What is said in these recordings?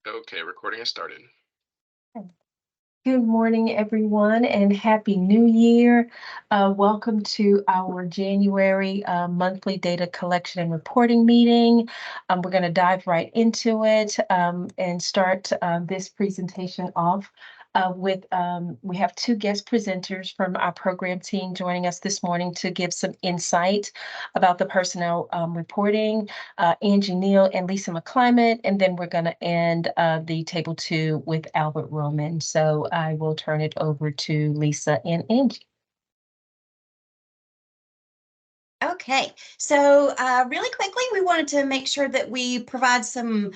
Okay, recording has started. Good morning, everyone, and Happy New Year. Welcome to our January monthly data collection and reporting meeting. We're going to dive right into it and start this presentation off we have two guest presenters from our program team joining us this morning to give some insight about the personnel reporting. Angie Neal and Lisa McClimate, and then we're going to end the table two with Albert Roman. So I will turn it over to Lisa and Angie. Okay, so really quickly, we wanted to make sure that we provide some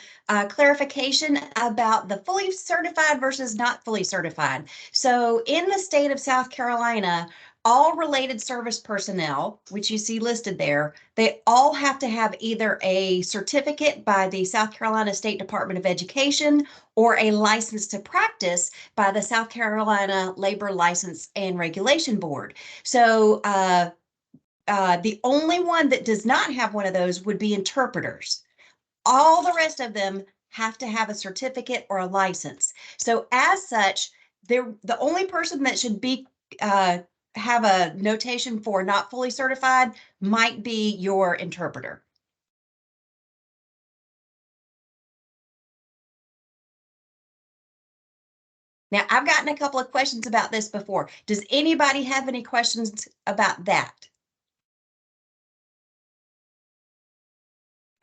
clarification about the fully certified versus not fully certified. So in the state of South Carolina, all related service personnel, which you see listed there, they all have to have either a certificate by the South Carolina State Department of Education or a license to practice by the South Carolina Labor License and Regulation Board. So the only one that does not have one of those would be interpreters. All the rest of them have to have a certificate or a license. So as such, the only person that should be have a notation for not fully certified might be your interpreter. Now, I've gotten a couple of questions about this before. Does anybody have any questions about that?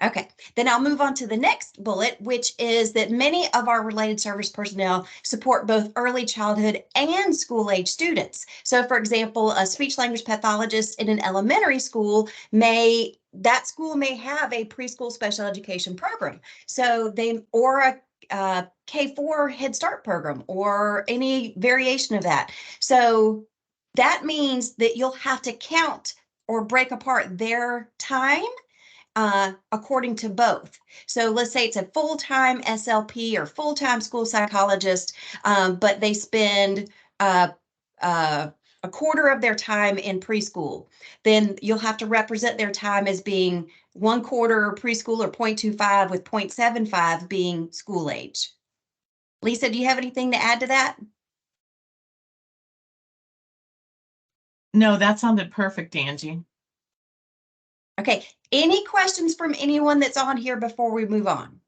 Okay, then I'll move on to the next bullet, which is that many of our related service personnel support both early childhood and school-age students. So for example, a speech language pathologist in an elementary school that school may have a preschool special education program. So or a K4 Head Start program or any variation of that. So that means that you'll have to count or break apart their time according to both. So let's say it's a full-time SLP or full-time school psychologist, but they spend a quarter of their time in preschool. Then you'll have to represent their time as being 1/4 preschool or 0.25 with 0.75 being school age. Lisa, do you have anything to add to that? No, that sounded perfect, Angie. Okay, any questions from anyone that's on here before we move on?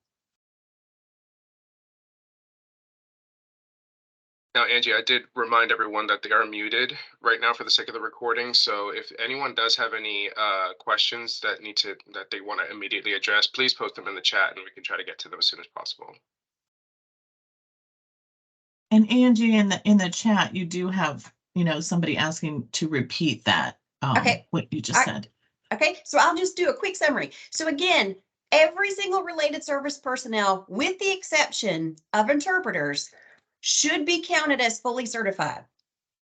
Now, Angie, I did remind everyone that they are muted right now for the sake of the recording. So if anyone does have any questions that they want to immediately address, please post them in the chat and we can try to get to them as soon as possible. And Angie, in the chat, you do have, somebody asking to repeat that, Okay. what you just said. Okay, so I'll just do a quick summary. So again, every single related service personnel, with the exception of interpreters, should be counted as fully certified.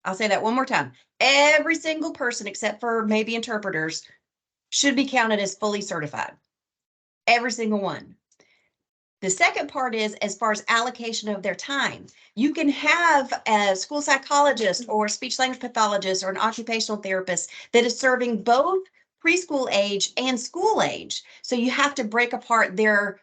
I'll say that one more time. Every single person, except for maybe interpreters, should be counted as fully certified. Every single one. The second part is as far as allocation of their time. You can have a school psychologist or speech language pathologist or an occupational therapist that is serving both preschool age and school age. So you have to break apart their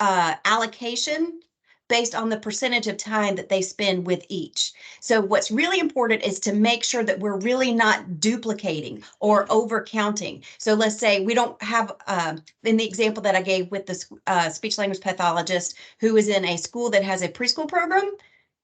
allocation based on the percentage of time that they spend with each. So what's really important is to make sure that we're really not duplicating or over counting. So let's say we don't have, in the example that I gave with the speech language pathologist who is in a school that has a preschool program,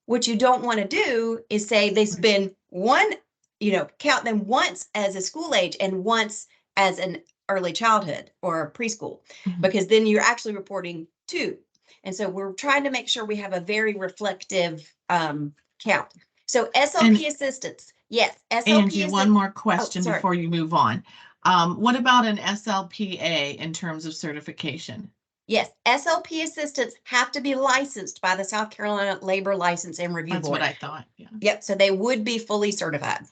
what you don't want to do is say they spend count them once as a school age and once as an early childhood or preschool, because then you're actually reporting two. And so we're trying to make sure we have a very reflective count. So SLP assistants, yes. Angie, one more question before you move on. What about an SLPA in terms of certification? Yes, SLP assistants have to be licensed by the South Carolina Labor License and Review Board. That's what I thought. Yeah. Yep, so they would be fully certified.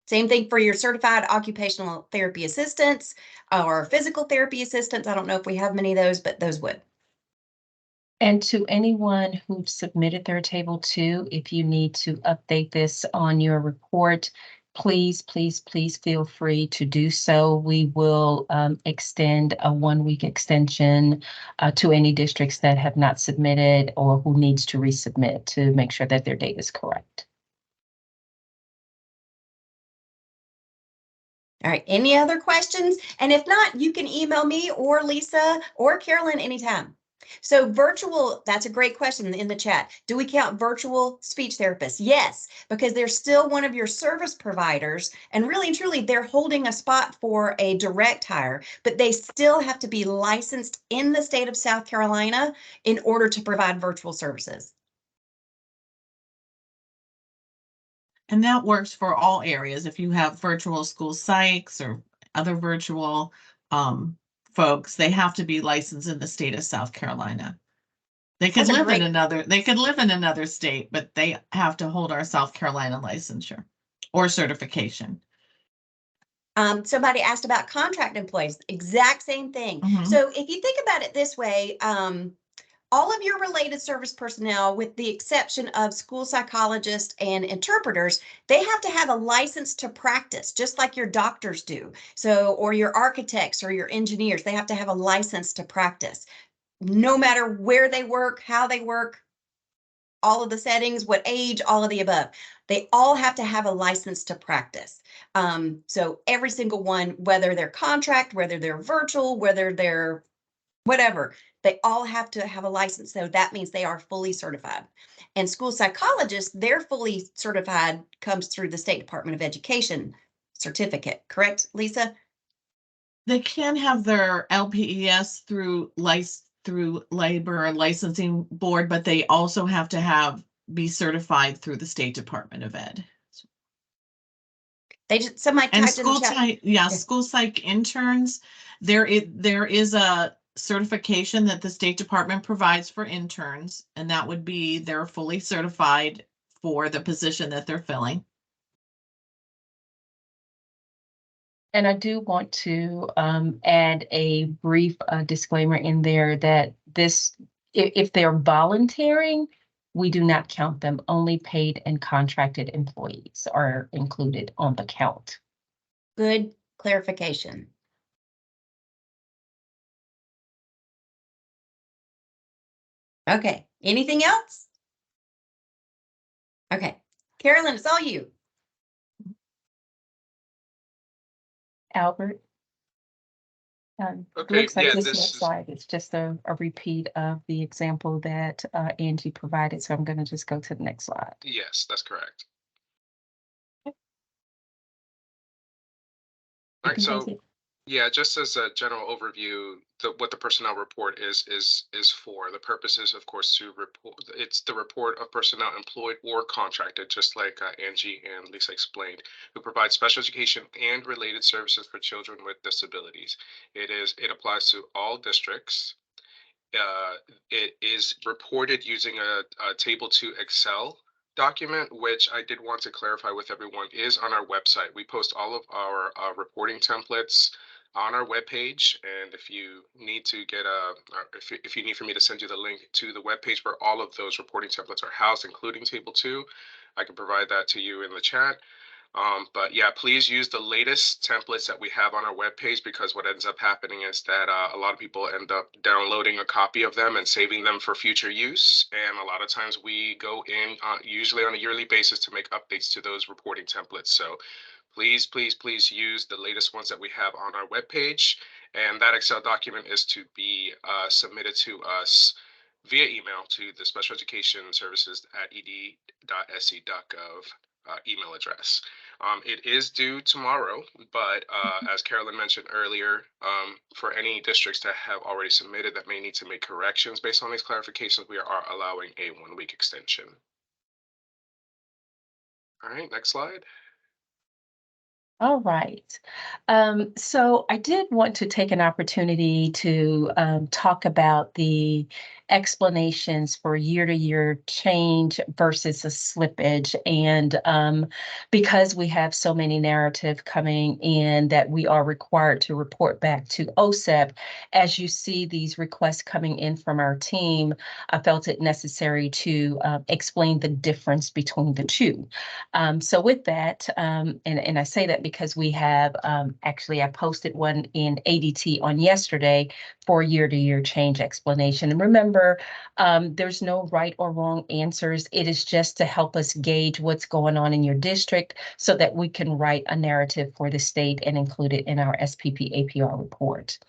Same thing for your certified occupational therapy assistants or physical therapy assistants. I don't know if we have many of those, but those would. And to anyone who submitted their table two, if you need to update this on your report, please, please, please feel free to do so. We will extend a 1-week extension to any districts that have not submitted or who needs to resubmit to make sure that their date is correct. All right, any other questions? And if not, you can email me or Lisa or Carolyn anytime. So virtual, that's a great question in the chat. Do we count virtual speech therapists? Yes, because they're still one of your service providers. And really and truly, they're holding a spot for a direct hire, but they still have to be licensed in the state of South Carolina in order to provide virtual services. And that works for all areas. If you have virtual school psychs or other virtual folks, they have to be licensed in the state of South Carolina. They could live in another state, but they have to hold our South Carolina licensure or certification. Somebody asked about contract employees, exact same thing. So if you think about it this way, all of your related service personnel, with the exception of school psychologists and interpreters, they have to have a license to practice, just like your doctors do. So, or your architects or your engineers, they have to have a license to practice. No matter where they work, how they work, all of the settings, what age, all of the above. They all have to have a license to practice. So every single one, whether they're contract, whether they're virtual, whether they're whatever, they all have to have a license. So that means they are fully certified. And school psychologists, they're fully certified, comes through the State Department of Education certificate, correct, Lisa? They can have their LPES through Labor and Licensing Board, but they also have to be certified through the State Department of Ed. They just, somebody and typed in the chat. School psych interns, there is a certification that the State Department provides for interns, and that would be they're fully certified for the position that they're filling. And I do want to add a brief disclaimer in there that if they're volunteering, we do not count them. Only paid and contracted employees are included on the count. Good clarification. Okay, anything else? Okay, Carolyn, it's all you. Albert? Okay, looks like yeah, this this next is- slide is just a repeat of the example that Angie provided, so I'm going to just go to the next slide. Yes, that's correct. All right, so yeah, just as a general overview, what the personnel report is for. The purpose is, of course, to report. It's the report of personnel employed or contracted, just like Angie and Lisa explained, who provide special education and related services for children with disabilities. It applies to all districts. It is reported using a Table 2 Excel document, which I did want to clarify with everyone is on our website. We post all of our reporting templates on our webpage, and if you need to get if you need for me to send you the link to the webpage where all of those reporting templates are housed, including Table 2, I can provide that to you in the chat. But yeah, please use the latest templates that we have on our webpage, because what ends up happening is that a lot of people end up downloading a copy of them and saving them for future use. And a lot of times we go in usually on a yearly basis to make updates to those reporting templates. So please, please, please use the latest ones that we have on our webpage. And that Excel document is to be submitted to us via email to the special education services at ed.sc.gov email address. It is due tomorrow, but as Carolyn mentioned earlier, for any districts that have already submitted that may need to make corrections based on these clarifications, we are allowing a 1-week extension. All right, next slide. All right. So I did want to take an opportunity to talk about the explanations for year-to-year change versus a slippage. And because we have so many narrative coming in that we are required to report back to OSEP, as you see these requests coming in from our team, I felt it necessary to explain the difference between the two. So with that, and I say that because we have, actually, I posted one in ADT on yesterday for year-to-year change explanation. And remember, there's no right or wrong answers. It is just to help us gauge what's going on in your district so that we can write a narrative for the state and include it in our SPP APR report.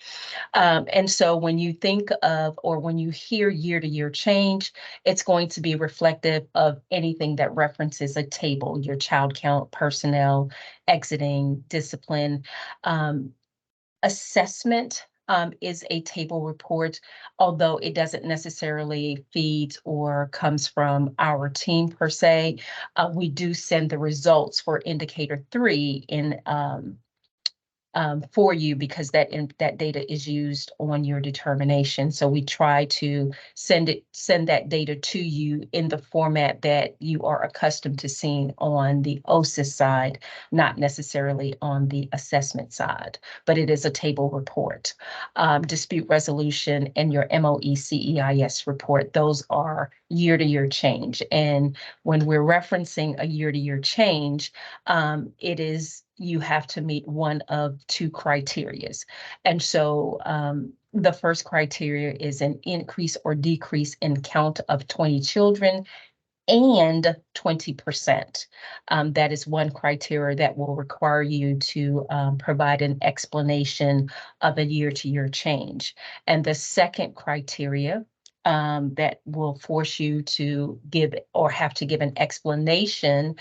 And so when you think of, or when you hear year-to-year change, it's going to be reflective of anything that references a table, your child count, personnel, exiting, discipline. Assessment is a table report, although it doesn't necessarily feed or comes from our team per se. We do send the results for indicator 3 in for you, because that data is used on your determination. So we try to send that data to you in the format that you are accustomed to seeing on the OSIS side, not necessarily on the assessment side, but it is a table report. Dispute resolution and your MOE-CEIS report, those are year-to-year change. And when we're referencing a year-to-year change, it is, you have to meet one of 2 criterias. And so the first criteria is an increase or decrease in count of 20 children and 20%. That is one criteria that will require you to provide an explanation of a year-to-year change. And the second criteria that will force you to give or have to give an explanation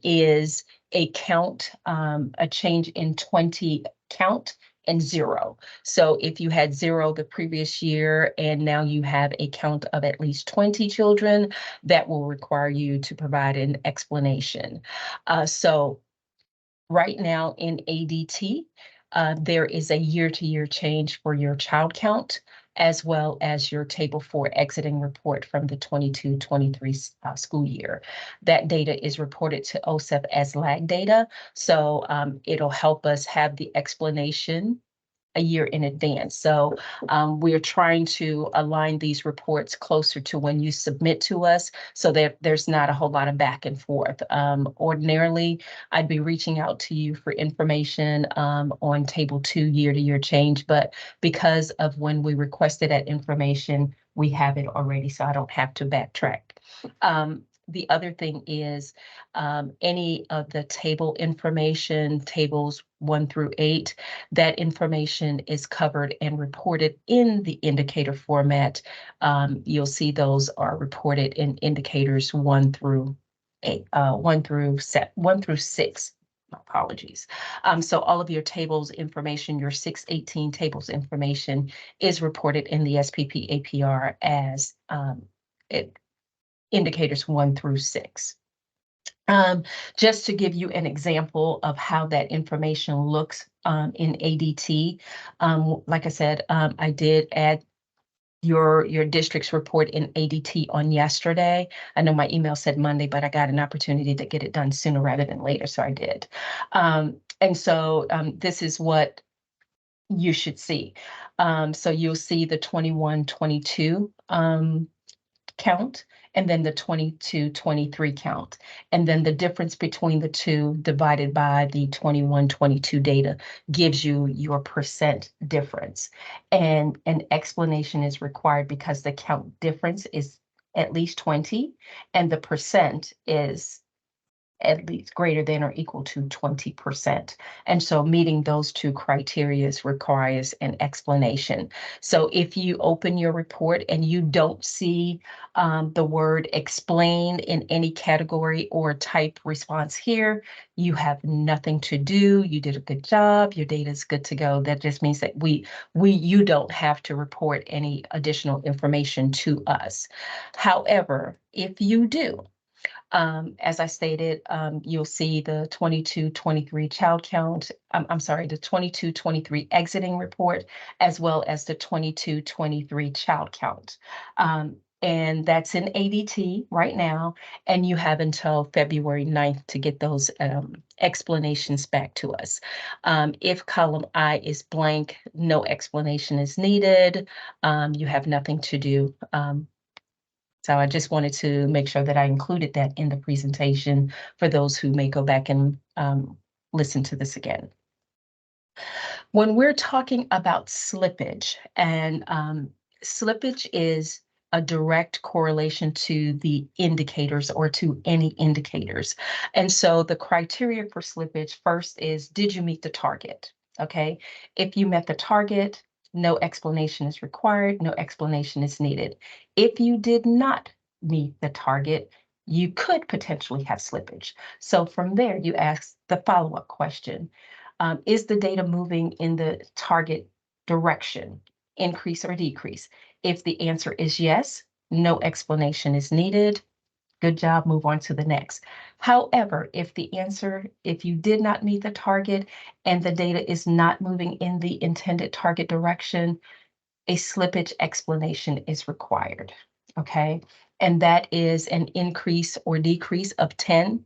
is a count, a change in 20 count and 0. So if you had 0 the previous year and now you have a count of at least 20 children, that will require you to provide an explanation. So right now in ADT, there is a year-to-year change for your child count, as well as your table 4 exiting report from the 22-23 school year. That data is reported to OSEP as lag data. So it'll help us have the explanation a year in advance. So we're trying to align these reports closer to when you submit to us so that there's not a whole lot of back and forth. Ordinarily, I'd be reaching out to you for information on table 2 year-to-year change, but because of when we requested that information, we have it already, so I don't have to backtrack. The other thing is any of the table information, tables 1 through 8, that information is covered and reported in the indicator format. You'll see those are reported in indicators 1 through 8, 1 through 6. Apologies. So all of your tables information, your 618 tables information is reported in the SPP APR as indicators 1 through 6. Just to give you an example of how that information looks in ADT, like I said, I did add your district's report in ADT on yesterday. I know my email said Monday, but I got an opportunity to get it done sooner rather than later, so I did. And so this is what you should see. So you'll see the 21-22 count, and then the 22-23 count. And then the difference between the two divided by the 21-22 data gives you your percent difference. And an explanation is required because the count difference is at least 20, and the percent is at least greater than or equal to 20%. And so meeting those 2 criteria requires an explanation. So if you open your report and you don't see the word explain in any category or type response here, you have nothing to do. You did a good job. Your data is good to go. That just means that you don't have to report any additional information to us. However, if you do, As I stated, you'll see the 22-23 child count. I'm sorry, the 22-23 exiting report, as well as the 22-23 child count. And that's in ADT right now, and you have until February 9th to get those explanations back to us. If column I is blank, no explanation is needed. You have nothing to do. So I just wanted to make sure that I included that in the presentation for those who may go back and listen to this again. When we're talking about slippage, and slippage is a direct correlation to the indicators or to any indicators. And so the criteria for slippage first is, did you meet the target? Okay, if you met the target, no explanation is required, no explanation is needed. If you did not meet the target, you could potentially have slippage. So from there, you ask the follow-up question. Is the data moving in the target direction, increase or decrease? If the answer is yes, no explanation is needed. Good job, move on to the next. However, if you did not meet the target and the data is not moving in the intended target direction, a slippage explanation is required, okay? And that is an increase or decrease of 10%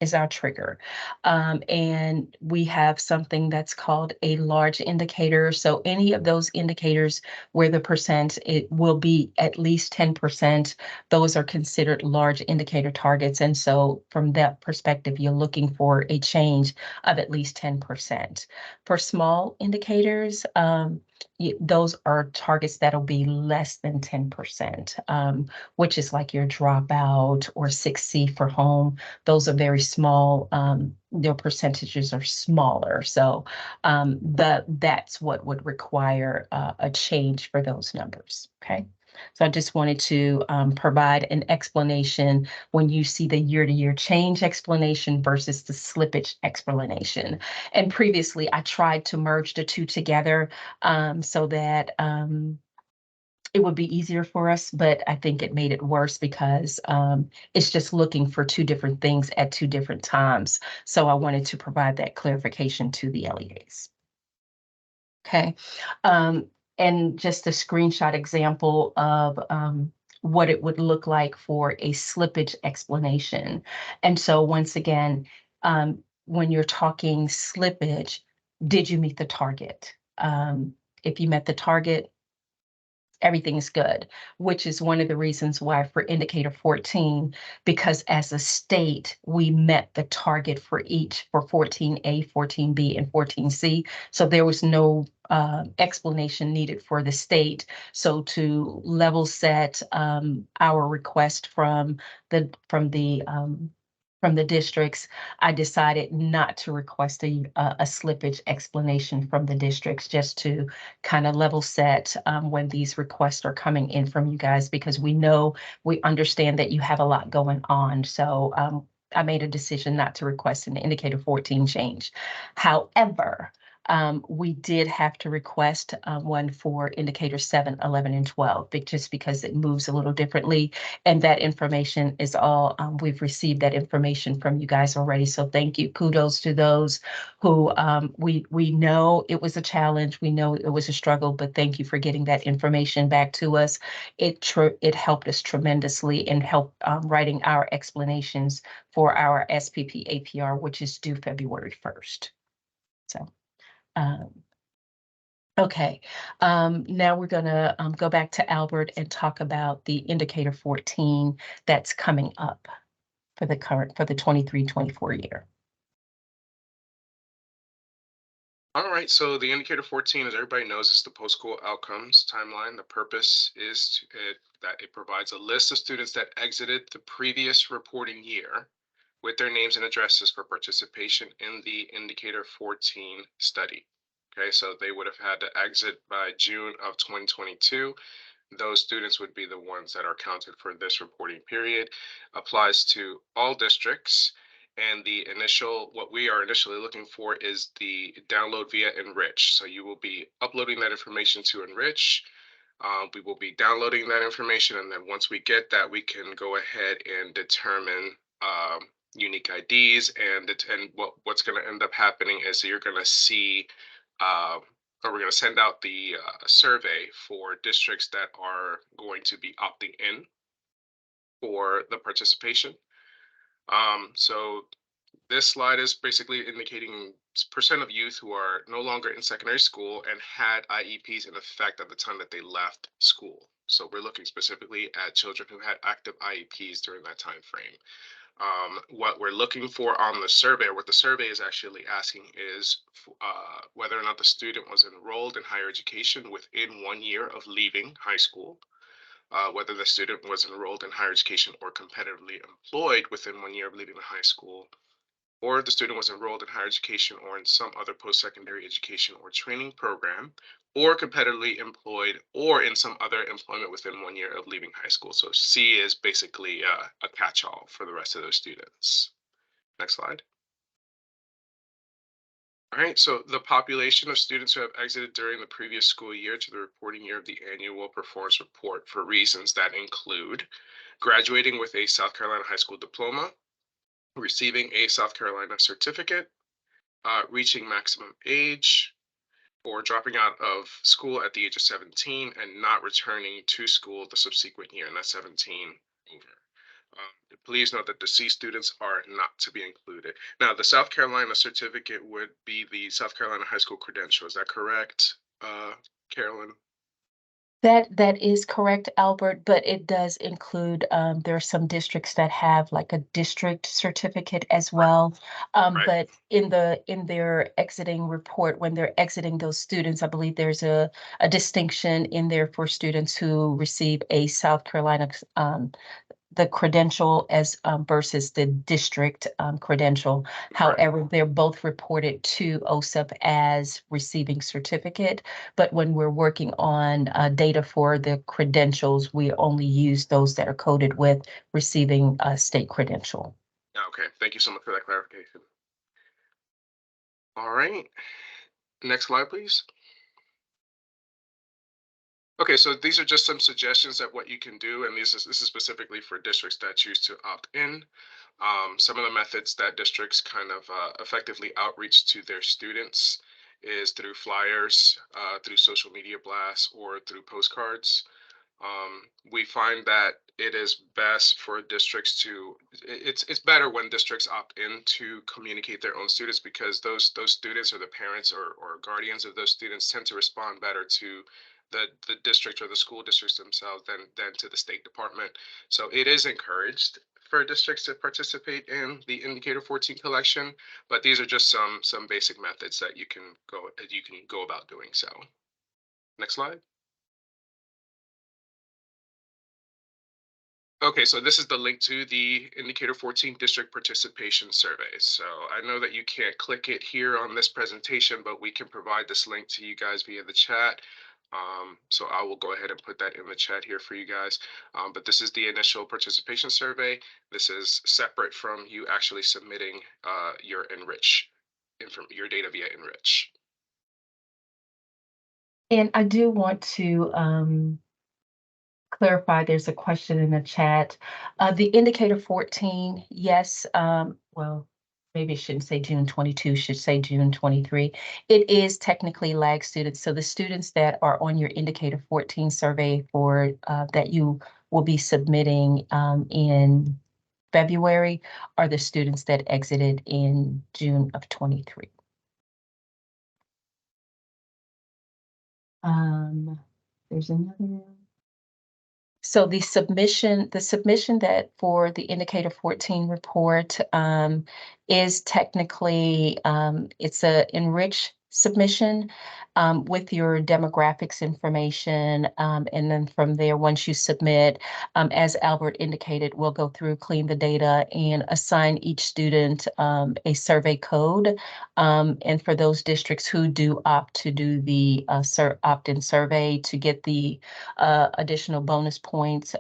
is our trigger. And we have something that's called a large indicator. So any of those indicators where the percent, it will be at least 10%, those are considered large indicator targets. And so from that perspective, you're looking for a change of at least 10%. For small indicators, those are targets that'll be less than 10%, which is like your dropout or 6C for home. Those are very small. Their percentages are smaller. So that's what would require a change for those numbers. Okay. So I just wanted to provide an explanation when you see the year-to-year change explanation versus the slippage explanation. And previously, I tried to merge the two together so that it would be easier for us, but I think it made it worse because it's just looking for two different things at two different times. So I wanted to provide that clarification to the LEAs. Okay. And just a screenshot example of what it would look like for a slippage explanation. And so once again, when you're talking slippage, did you meet the target? If you met the target, everything is good, which is one of the reasons why for indicator 14, because as a state, we met the target for each for 14A, 14B, and 14C. So there was no explanation needed for the state. So to level set our request from the districts, I decided not to request a slippage explanation from the districts, just to kind of level set when these requests are coming in from you guys, because we understand that you have a lot going on. So I made a decision not to request an indicator 14 change. However, we did have to request one for indicator 7, 11, and 12, just because it moves a little differently. And that information is all, we've received that information from you guys already. So thank you. Kudos to those who we know it was a challenge. We know it was a struggle, but thank you for getting that information back to us. It helped us tremendously and helped writing our explanations for our SPP APR, which is due February 1st. So. Okay, now we're gonna go back to Albert and talk about the indicator 14 that's coming up for the 23-24 year. All right, so the indicator 14, as everybody knows, is the post-school outcomes timeline. The purpose is that it provides a list of students that exited the previous reporting year with their names and addresses for participation in the indicator 14 study. Okay, so they would have had to exit by June of 2022. Those students would be the ones that are counted for this reporting period. Applies to all districts. And what we are initially looking for is the download via Enrich. So you will be uploading that information to Enrich. We will be downloading that information, and then once we get that, we can go ahead and determine unique IDs, and what's going to end up happening is you're going to see, or we're going to send out the survey for districts that are going to be opting in for the participation. So this slide is basically indicating percent of youth who are no longer in secondary school and had IEPs in effect at the time that they left school. So we're looking specifically at children who had active IEPs during that time frame. What we're looking for on the survey, or what the survey is actually asking, is whether or not the student was enrolled in higher education within 1 year of leaving high school, whether the student was enrolled in higher education or competitively employed within 1 year of leaving the high school, or the student was enrolled in higher education or in some other post-secondary education or training program, or competitively employed or in some other employment within 1 year of leaving high school. So C is basically a catch-all for the rest of those students. Next slide. All right, so the population of students who have exited during the previous school year to the reporting year of the annual performance report for reasons that include graduating with a South Carolina high school diploma, receiving a South Carolina certificate, reaching maximum age, or dropping out of school at the age of 17 and not returning to school the subsequent year, and that's 17 over. Please note that the C students are not to be included. Now, the South Carolina certificate would be the South Carolina high school credential. Is that correct, Carolyn? That is correct, Albert, but it does include, there are some districts that have like a district certificate as well. Right. But in their exiting report, when they're exiting those students, I believe there's a distinction in there for students who receive a South Carolina, the credential as versus the district credential. However, they're both reported to OSEP as receiving certificate. But when we're working on data for the credentials, we only use those that are coded with receiving a state credential. Okay, thank you so much for that clarification. All right, next slide, please. Okay, so these are just some suggestions of what you can do, and this is specifically for districts that choose to opt in. Some of the methods that districts kind of effectively outreach to their students is through flyers, through social media blasts, or through postcards. We find that it is best for districts to, it's better when districts opt in to communicate their own students, because those students or the parents or guardians of those students tend to respond better to the district or the school districts themselves than to the State Department. So it is encouraged for districts to participate in the Indicator 14 collection, but these are just some basic methods that you can go about doing so. Next slide. Okay, so this is the link to the Indicator 14 district participation survey. So I know that you can't click it here on this presentation, but we can provide this link to you guys via the chat. So I will go ahead and put that in the chat here for you guys. But this is the initial participation survey. This is separate from you actually submitting your your data via Enrich. And I do want to clarify, there's a question in the chat. The Indicator 14, yes, well, maybe it shouldn't say June 22, should say June 23. It is technically lag students. So the students that are on your Indicator 14 survey for that you will be submitting in February are the students that exited in June of 23. There's another. So the submission that for the Indicator 14 report is technically, it's a enriched submission with your demographics information. And then from there, once you submit, as Albert indicated, we'll go through, clean the data, and assign each student a survey code. And for those districts who do opt to do the opt-in survey to get the additional bonus points,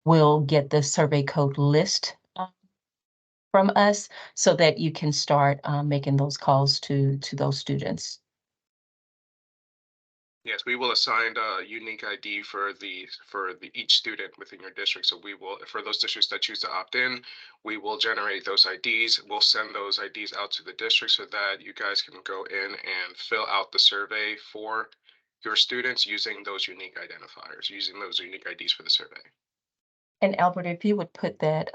will get the survey code list from us so that you can start making those calls to those students. Yes, we will assign a unique ID for each student within your district. So we will, for those districts that choose to opt in, we will generate those IDs. We'll send those IDs out to the district so that you guys can go in and fill out the survey for your students using those unique identifiers, using those unique IDs for the survey. And Albert, if you would put that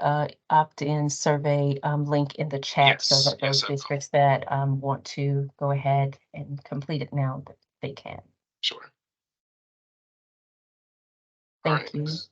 opt-in survey link in the chat so Yes, that yes, those I will. districts that want to go ahead and complete it now, that they can. Sure. All Thank right, you. next,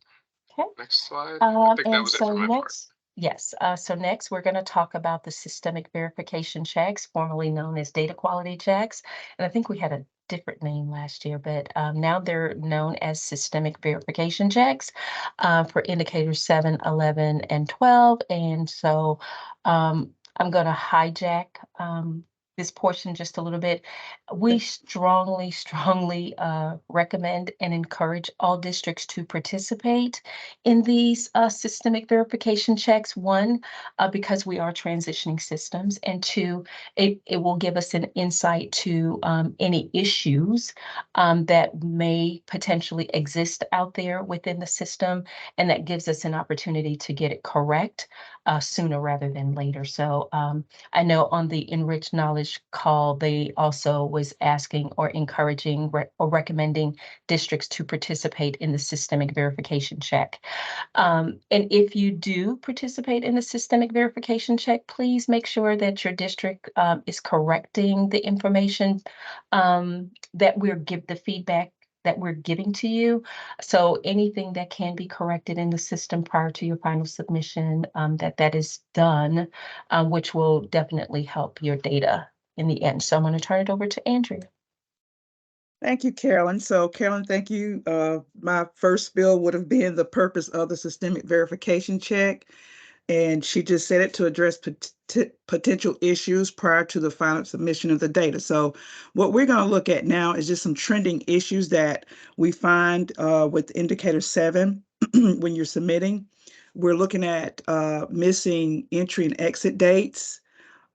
Okay. next slide. I think that And was it so for my part. next, yes, so next we're going to talk about the systemic verification checks, formerly known as data quality checks. And I think we had a different name last year, but now they're known as systemic verification checks for indicators 7, 11, and 12. And so I'm going to hijack this portion just a little bit. We strongly, strongly recommend and encourage all districts to participate in these systemic verification checks. One, because we are transitioning systems, and two, it will give us an insight to any issues that may potentially exist out there within the system, and that gives us an opportunity to get it correct sooner rather than later. So I know on the Enriched Knowledge call, they also was asking or encouraging or recommending districts to participate in the systemic verification check. And if you do participate in the systemic verification check, please make sure that your district is correcting the information that the feedback that we're giving to you. So anything that can be corrected in the system prior to your final submission, that is done, which will definitely help your data in the end. So I'm going to turn it over to Andrea. Thank you, Carolyn. So Carolyn, thank you. My first spill would have been the purpose of the systemic verification check. And she just said it to address potential issues prior to the final submission of the data. So what we're going to look at now is just some trending issues that we find with indicator 7 when you're submitting. We're looking at missing entry and exit dates,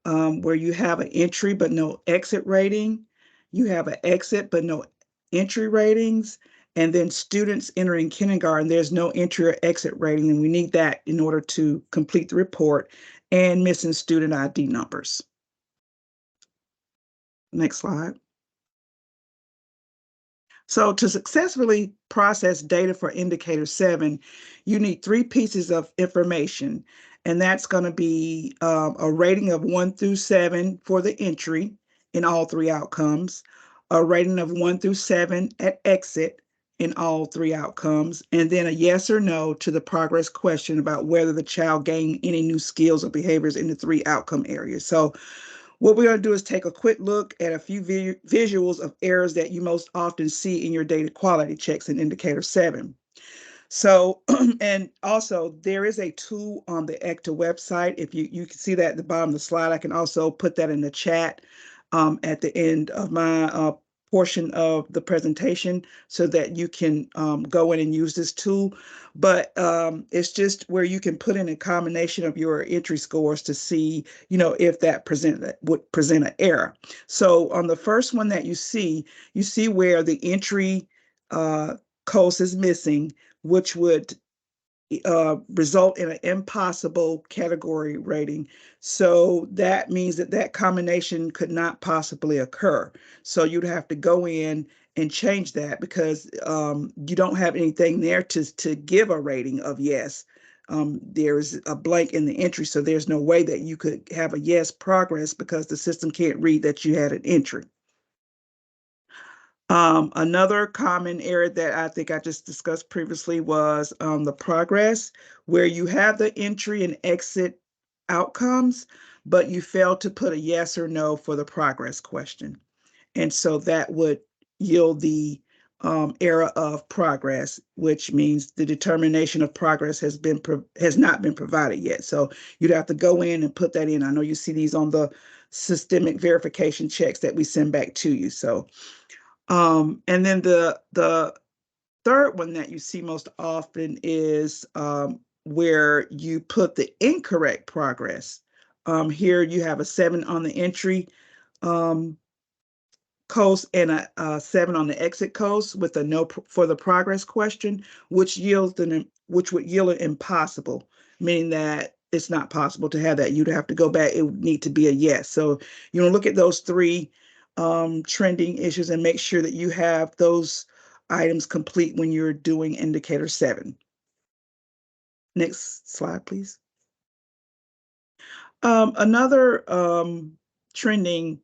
where you have an entry but no exit rating. You have an exit but no entry ratings. And then students entering kindergarten, there's no entry or exit rating, and we need that in order to complete the report, and missing student ID numbers. Next slide. So to successfully process data for indicator 7, you need 3 pieces of information, and that's going to be a rating of 1 through 7 for the entry in all 3 outcomes, a rating of 1 through 7 at exit in all 3 outcomes, and then a yes or no to the progress question about whether the child gained any new skills or behaviors in the 3 outcome areas. So what we're going to do is take a quick look at a few visuals of errors that you most often see in your data quality checks in indicator 7. So, and also there is a tool on the ECTA website. If you can see that at the bottom of the slide, I can also put that in the chat at the end of my portion of the presentation so that you can go in and use this tool. But it's just where you can put in a combination of your entry scores to see, if that would present an error. So on the first one that you see where the entry coast is missing, which would result in an impossible category rating. So that means that combination could not possibly occur. So you'd have to go in and change that because you don't have anything there to give a rating of yes. There's a blank in the entry, so there's no way that you could have a yes progress because the system can't read that you had an entry. Another common error that I think I just discussed previously was the progress, where you have the entry and exit outcomes, but you failed to put a yes or no for the progress question. And so that would yield the error of progress, which means the determination of progress has not been provided yet. So you'd have to go in and put that in. I know you see these on the systemic verification checks that we send back to you. So and then the third one that you see most often is where you put the incorrect progress. Here you have a 7 on the entry coast and a 7 on the exit coast with a no for the progress question, which would yield an impossible, meaning that it's not possible to have that. You'd have to go back. It would need to be a yes. So you want to look at those 3 trending issues and make sure that you have those items complete when you're doing indicator 7. Next slide, please. Another trending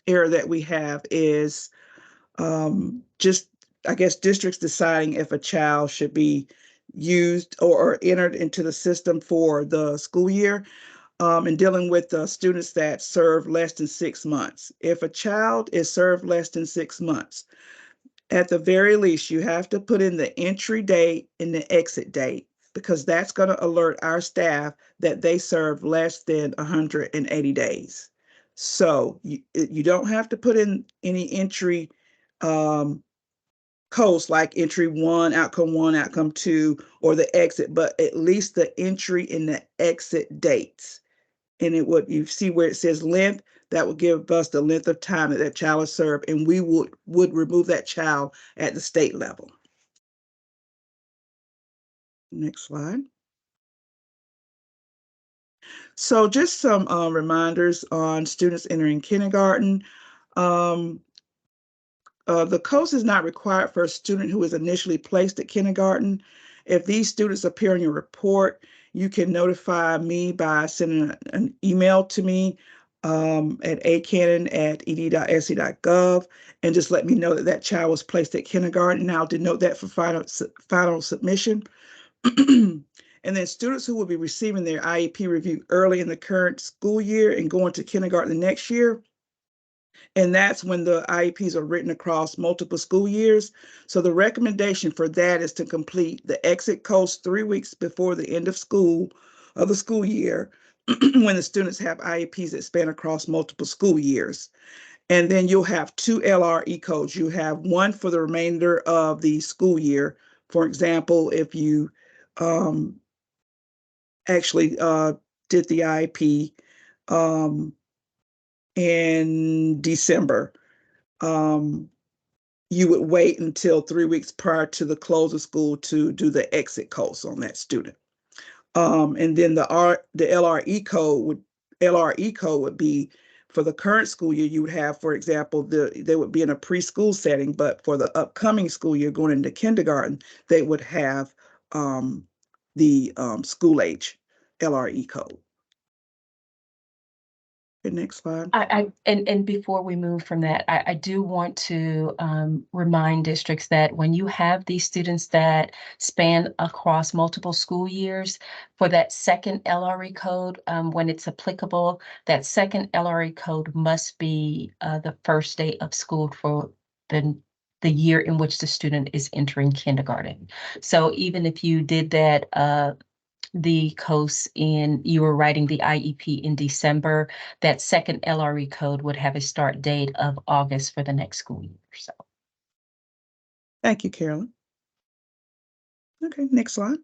error that we have is just, I guess, districts deciding if a child should be used or entered into the system for the school year, and dealing with the students that serve less than 6 months. If a child is served less than 6 months, at the very least, you have to put in the entry date and the exit date, because that's going to alert our staff that they served less than 180 days. So you don't have to put in any entry codes like entry 1, outcome 2, or the exit, but at least the entry and the exit dates. And you see where it says length, that would give us the length of time that that child is served, and we would remove that child at the state level. Next slide. So just some reminders on students entering kindergarten. The course is not required for a student who is initially placed at kindergarten. If these students appear in your report, you can notify me by sending an email to me at acannon@ed.sc.gov, and just let me know that that child was placed at kindergarten. Now, I'll denote that for final submission. And then students who will be receiving their IEP review early in the current school year and going to kindergarten the next year. And that's when the IEPs are written across multiple school years. So the recommendation for that is to complete the exit course 3 weeks before the end of the school year, when the students have IEPs that span across multiple school years. And then you'll have 2 LRE codes. You have one for the remainder of the school year. For example, if you actually did the IEP in December, you would wait until 3 weeks prior to the close of school to do the exit course on that student. And then the LRE code would be for the current school year. You would have, for example, they would be in a preschool setting, but for the upcoming school year going into kindergarten, they would have the school age LRE code. The next slide. And before we move from that, I do want to remind districts that when you have these students that span across multiple school years, for that second LRE code, when it's applicable, that second LRE code must be the first day of school for the year in which the student is entering kindergarten. So even if you did that the course you were writing the IEP in December, that second LRE code would have a start date of August for the next school year. So. Thank you, Carolyn. Okay, next slide.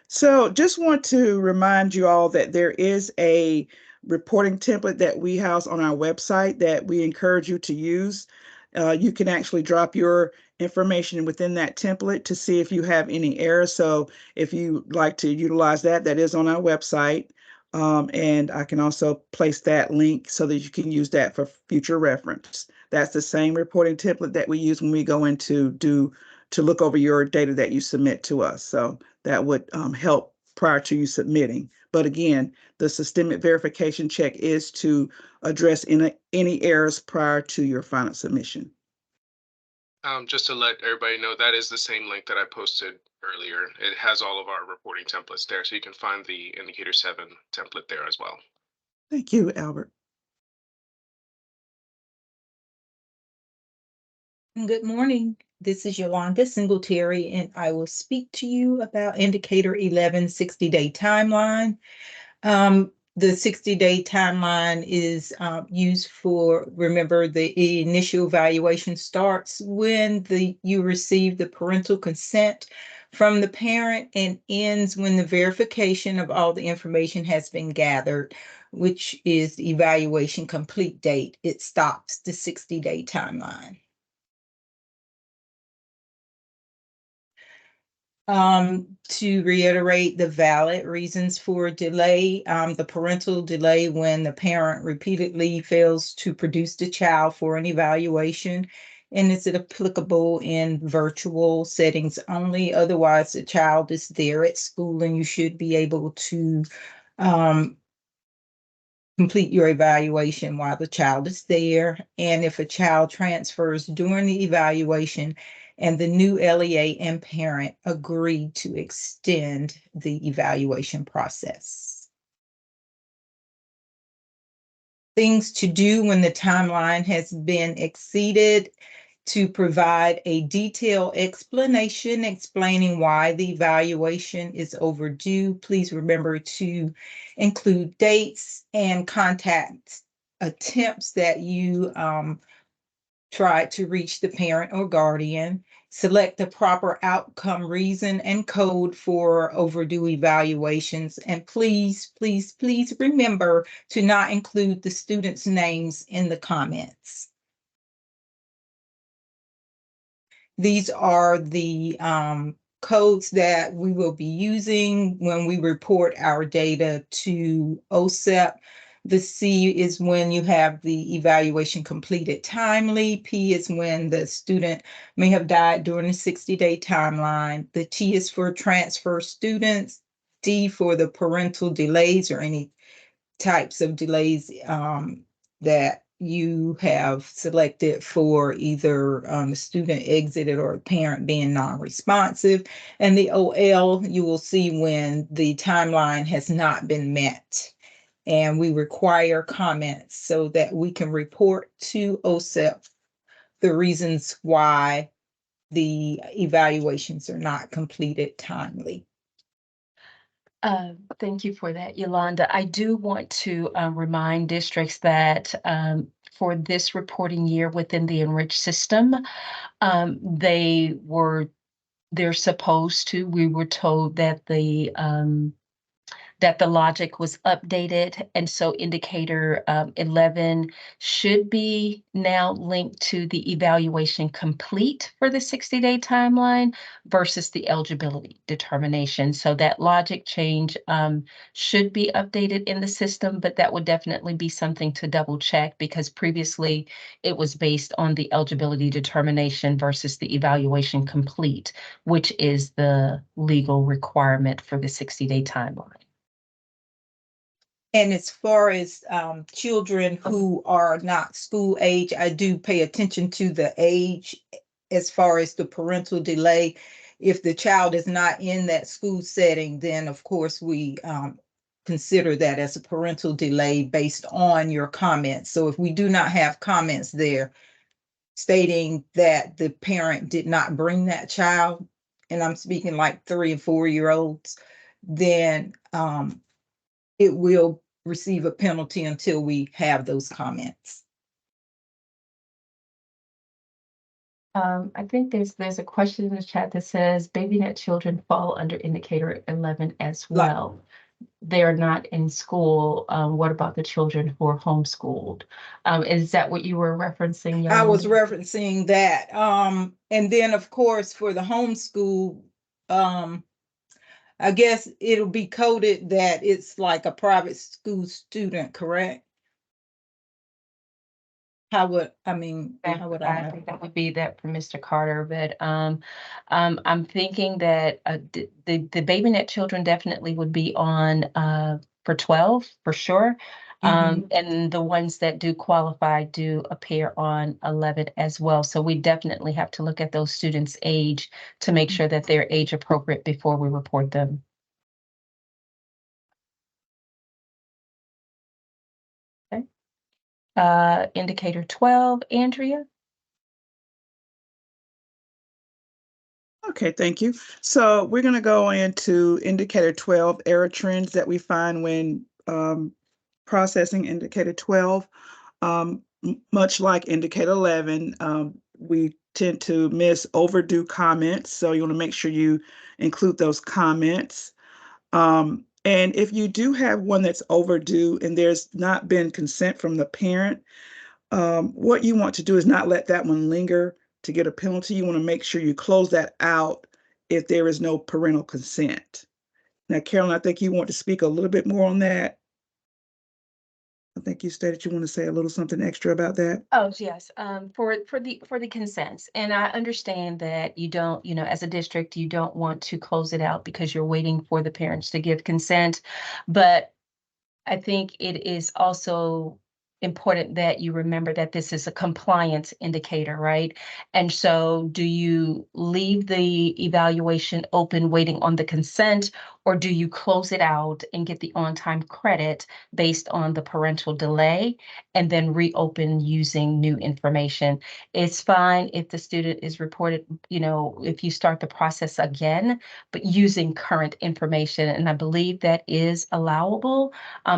So just want to remind you all that there is a reporting template that we house on our website that we encourage you to use. You can actually drop your information within that template to see if you have any errors. So if you like to utilize that, that is on our website. And I can also place that link so that you can use that for future reference. That's the same reporting template that we use when we go in to look over your data that you submit to us. So that would help prior to you submitting. But again, the systemic verification check is to address any errors prior to your final submission. Just to let everybody know, that is the same link that I posted earlier. It has all of our reporting templates there, so you can find the Indicator 7 template there as well. Thank you, Albert. Good morning. This is Yolanda Singletary, and I will speak to you about Indicator 11 60-day timeline. The 60-day timeline is used for, remember, the initial evaluation starts when you receive the parental consent from the parent and ends when the verification of all the information has been gathered. which is the evaluation complete date. It stops the 60-day timeline. To reiterate the valid reasons for delay, the parental delay when the parent repeatedly fails to produce the child for an evaluation, and is it applicable in virtual settings only? Otherwise, the child is there at school and you should be able to complete your evaluation while the child is there. And if a child transfers during the evaluation and the new LEA and parent agree to extend the evaluation process. Things to do when the timeline has been exceeded: to provide a detailed explanation explaining why the evaluation is overdue. Please remember to include dates and contact attempts that you tried to reach the parent or guardian. Select the proper outcome reason and code for overdue evaluations. And please, please, please remember to not include the students' names in the comments. These are the codes that we will be using when we report our data to OSEP. The C is when you have the evaluation completed timely. P is when the student may have died during the 60-day timeline. The T is for transfer students. D for the parental delays or any types of delays that you have selected for either the student exited or a parent being non-responsive. And the OL, you will see when the timeline has not been met. And we require comments so that we can report to OSEP the reasons why the evaluations are not completed timely. Thank you for that, Yolanda. I do want to remind districts that for this reporting year within the Enrich system, they're supposed to, we were told that the logic was updated. And so indicator 11 should be now linked to the evaluation complete for the 60-day timeline versus the eligibility determination. So that logic change should be updated in the system, but that would definitely be something to double check because previously it was based on the eligibility determination versus the evaluation complete, which is the legal requirement for the 60-day timeline. And as far as children who are not school age, I do pay attention to the age as far as the parental delay. If the child is not in that school setting, then of course we consider that as a parental delay based on your comments. So if we do not have comments there stating that the parent did not bring that child, and I'm speaking like 3 and 4 year olds, then it will receive a penalty until we have those comments. I think there's a question in the chat that says BabyNet children fall under indicator 11 as well. They're not in school. What about the children who are homeschooled? Is that what you were referencing? I was Yolanda? referencing that. And then of course for the homeschool, I guess it'll be coded that it's like a private school student, correct? How would I think that would be that for Mr. Carter, but I'm thinking that the BabyNet children definitely would be on for 12 for sure. And the ones that do qualify do appear on 11 as well. So we definitely have to look at those students' age to make sure that they're age appropriate before we report them. Indicator 12, Andrea. Okay, thank you. So we're going to go into indicator 12, error trends that we find when processing indicator 12. Much like indicator 11, we tend to miss overdue comments. So you want to make sure you include those comments. And if you do have one that's overdue and there's not been consent from the parent, what you want to do is not let that one linger to get a penalty. You want to make sure you close that out if there is no parental consent. Now, Carolyn, I think you want to speak a little bit more on that. I think you stated you want to say a little something extra about that. Oh, yes, for the consents, and I understand that you don't, as a district, you don't want to close it out because you're waiting for the parents to give consent. But I think it is also important that you remember that this is a compliance indicator, right? And so do you leave the evaluation open waiting on the consent, or do you close it out and get the on-time credit based on the parental delay and then reopen using new information? It's fine if the student is reported, if you start the process again, but using current information. And I believe that is allowable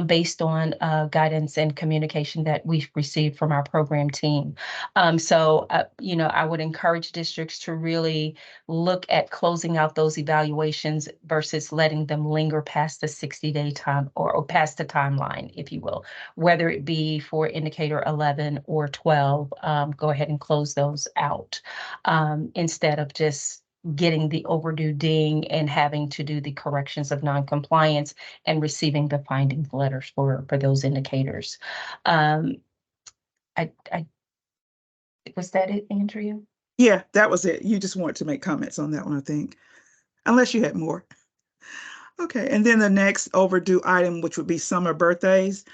based on guidance and communication that we've received from our program team. I would encourage districts to really look at closing out those evaluations versus letting them linger past the 60-day time or past the timeline, if you will, whether it be for indicator 11 or 12, go ahead and close those out instead of just getting the overdue ding and having to do the corrections of noncompliance and receiving the findings letters for those indicators. I was that it, Andrea? Yeah, that was it. You just wanted to make comments on that one, I think, unless you had more. Okay, and then the next overdue item, which would be summer birthdays.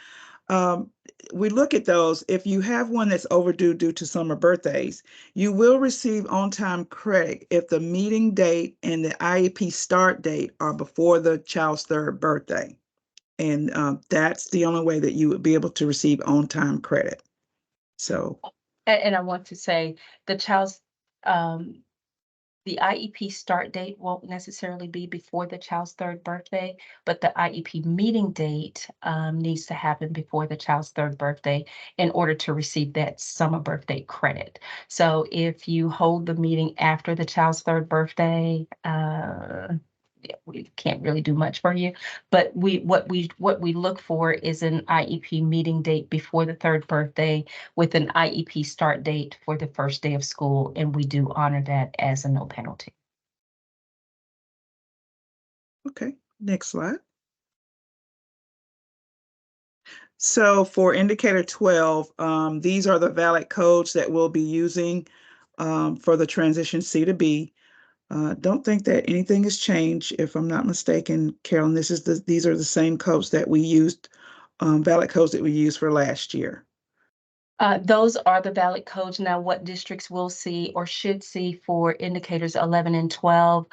We look at those. If you have one that's overdue due to summer birthdays, you will receive on-time credit if the meeting date and the IEP start date are before the child's third birthday. And that's the only way that you would be able to receive on-time credit. So. And I want to say the child's, the IEP start date won't necessarily be before the child's third birthday, but the IEP meeting date needs to happen before the child's third birthday in order to receive that summer birthday credit. So if you hold the meeting after the child's third birthday, we can't really do much for you, but what we look for is an IEP meeting date before the third birthday with an IEP start date for the first day of school, and we do honor that as a no penalty. Okay, next slide. So for indicator 12, these are the valid codes that we'll be using for the transition C to B. Don't think that anything has changed. If I'm not mistaken, Carolyn, these are the same codes that we used, valid codes that we used for last year. Those are the valid codes. Now, what districts will see or should see for indicators 11 and 12,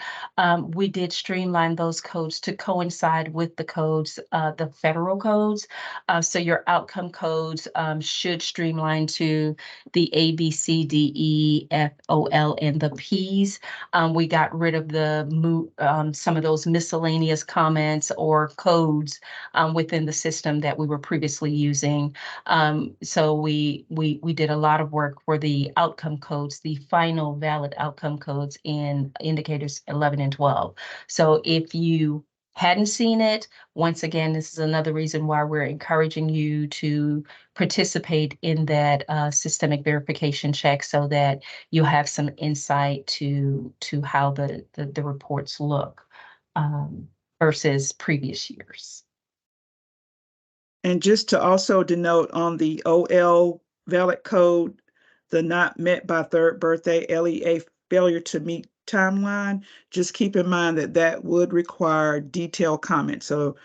we did streamline those codes to coincide with the codes, the federal codes. So your outcome codes should streamline to the A, B, C, D, E, F, O, L, and the Ps. We got rid of some of those miscellaneous comments or codes within the system that we were previously using. So we did a lot of work for the outcome codes, the final valid outcome codes in indicators 11 and 12. So if you hadn't seen it, once again, this is another reason why we're encouraging you to participate in that systemic verification check so that you'll have some insight to how the reports look versus previous years. And just to also denote on the OL valid code, the not met by third birthday, LEA failure to meet timeline, just keep in mind that that would require detailed comments. So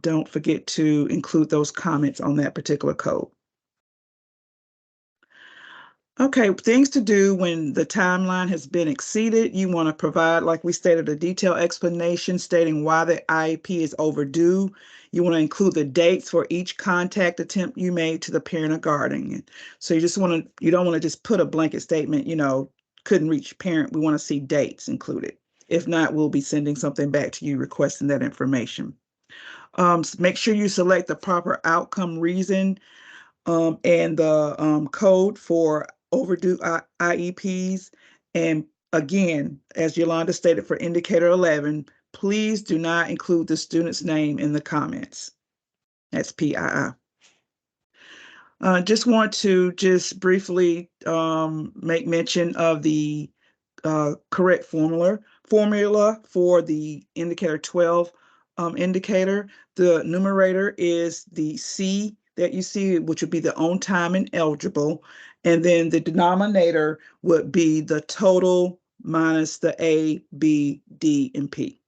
don't forget to include those comments on that particular code. Okay, things to do when the timeline has been exceeded. You want to provide, like we stated, a detailed explanation stating why the IEP is overdue. You want to include the dates for each contact attempt you made to the parent or guardian. So you don't want to just put a blanket statement, couldn't reach parent. We want to see dates included. If not, we'll be sending something back to you requesting that information. Make sure you select the proper outcome reason and the code for overdue IEPs. And again, as Yolanda stated, for indicator 11, please do not include the student's name in the comments. That's PII. Just want to just briefly make mention of the correct formula for the indicator 12 indicator. The numerator is the C that you see, which would be the on time and eligible. And then the denominator would be the total minus the A, B, D, and P.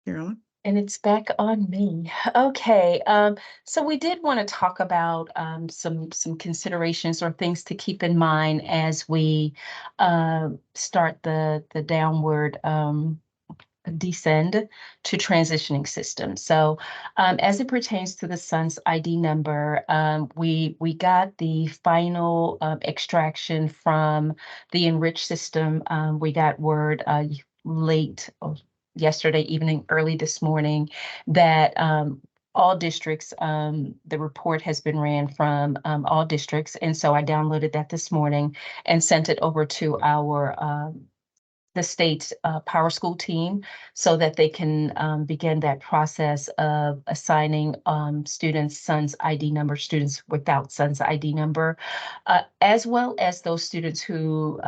Carolyn? And it's back on me. Okay, so we did want to talk about some considerations or things to keep in mind as we start the downward descend to transitioning systems. So as it pertains to the SUNS ID number, we got the final extraction from the enriched system. We got word late yesterday evening, early this morning, that all districts, the report has been ran from all districts. And so I downloaded that this morning and sent it over to our the state's Power School team so that they can begin that process of assigning students SUNS ID number, students without SUNS ID number, as well as those students who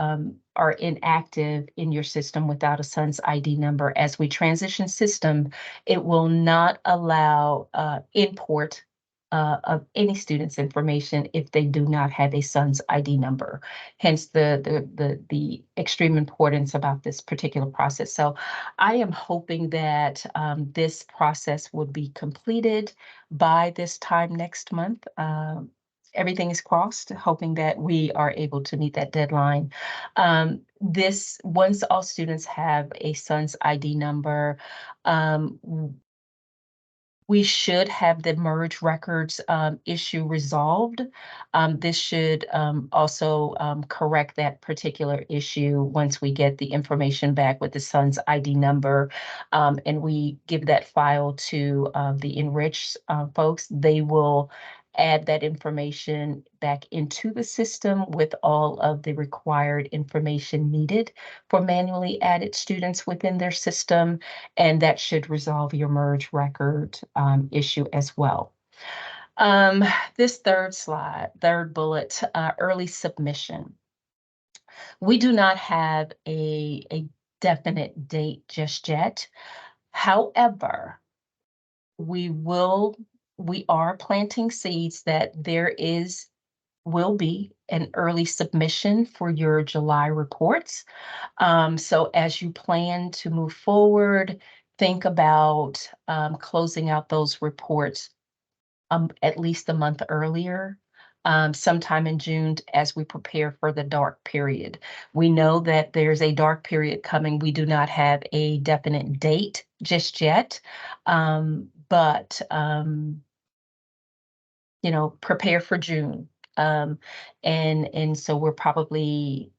are inactive in your system without a SUNS ID number. As we transition system, it will not allow import of any student's information if they do not have a SUNS ID number. Hence the extreme importance about this particular process. So I am hoping that this process would be completed by this time next month. Everything is crossed, hoping that we are able to meet that deadline. Once all students have a SUNS ID number, we should have the merge records issue resolved. This should also correct that particular issue once we get the information back with the SUNS ID number, and we give that file to the enriched folks. They will add that information back into the system with all of the required information needed for manually added students within their system, and that should resolve your merge record issue as well. This third bullet, early submission. We do not have a definite date just yet. However, we are planting seeds that there will be an early submission for your July reports. So as you plan to move forward, think about closing out those reports at least a month earlier, sometime in June, as we prepare for the dark period. We know that there's a dark period coming. We do not have a definite date just yet, but prepare for June. And so we're probably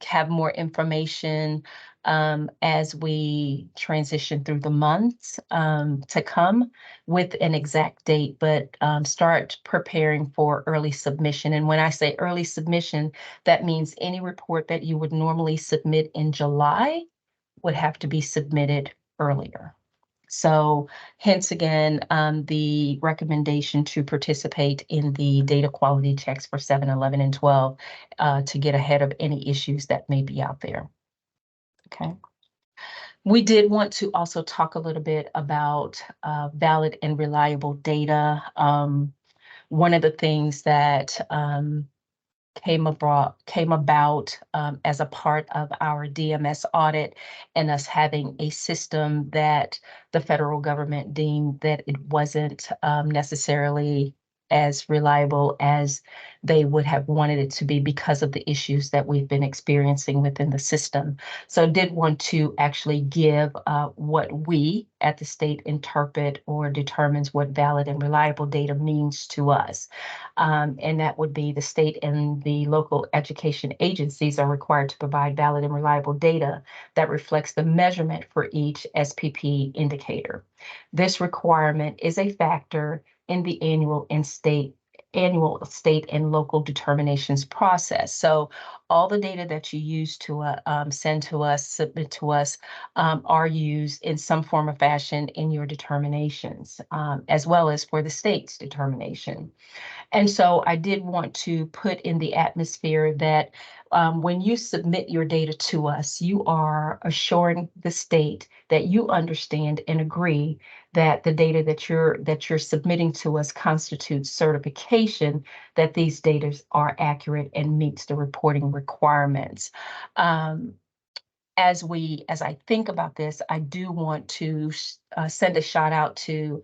have more information as we transition through the months to come with an exact date, but start preparing for early submission. And when I say early submission, that means any report that you would normally submit in July would have to be submitted earlier. So hence again, the recommendation to participate in the data quality checks for 7, 11, and 12 to get ahead of any issues that may be out there. Okay. We did want to also talk a little bit about valid and reliable data. One of the things that came about as a part of our DMS audit and us having a system that the federal government deemed that it wasn't necessarily as reliable as they would have wanted it to be because of the issues that we've been experiencing within the system. So did want to actually give what we at the state interpret or determines what valid and reliable data means to us. And that would be the state and the local education agencies are required to provide valid and reliable data that reflects the measurement for each SPP indicator. This requirement is a factor in the annual and state annual state and local determinations process. So all the data that you use to send to us, submit to us, are used in some form or fashion in your determinations, as well as for the state's determination. And so I did want to put in the atmosphere that when you submit your data to us, you are assuring the state that you understand and agree that the data that you're submitting to us constitutes certification that these data are accurate and meets the reporting requirements. As I think about this, I do want to send a shout out to,